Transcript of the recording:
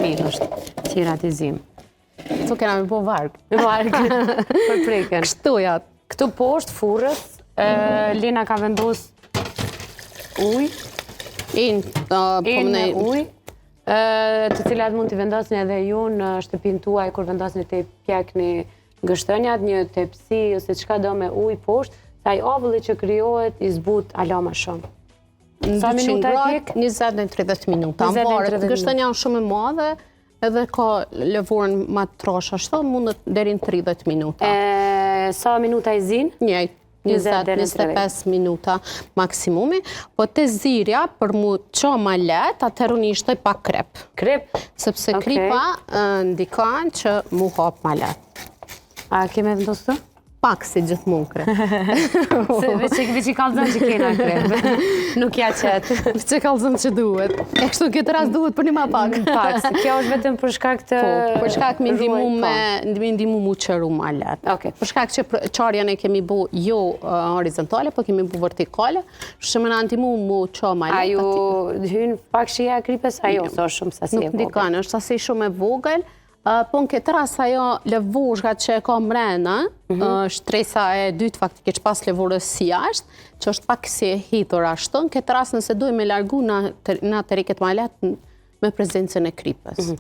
mirë është qiratizim. Këtu kena me bo vargë. Për preken. Kështu jatë. Këtu poshtë furrës, Lena ka vendos ujë. Me ujë, të cilat mund t'i vendosni edhe ju në shtëpinë tuaj kur vendosni të pjekni gështënjat, një tepsi ose çka do me ujë poshtë, sa i ovulli që krijohet i zbut alo më shumë. Sa minuta e pjek? 20-30 minuta. Gështënja është shumë e madhe, edhe ka lëvurën ma të trosh ashtu, mundet deri në 30 minuta. Sa minuta i zin? Njëjtë. 20-25 minuta maksimumi, po të zirja për mu qa ma let, atëherë unë ishtoj pa krep. Krep? Sepse kripa ndikan që mu hap ma let. A keme vendosë të? Pak si gjithmonë krep. Veç i kallëzën që kena krep. Nuk ja qetë. Veç i kallëzën që duhet. E kështu këtë rast duhet për një ma pak. Pak, kjo është vetëm për shkak të... Për shkak me ndimu mu qëru ma let. Për shkak që qarjen e kemi bu jo horizontale, po kemi bu vertikale, që me në antimu mu qa ma let. A ju hynë pak shia e kripes, a jo, është shumë sasi e vogël? Nuk ndikan, është sasi shumë e vogël. Po në këtë rast ajo lëvushka që e ka mrena, shtresa e dytë faktikisht pas lëvurës si jashtë, që është pak si e hitur ashtu, në këtë rast nëse duhe me largu në të riket ma letë me prezencën e kripës.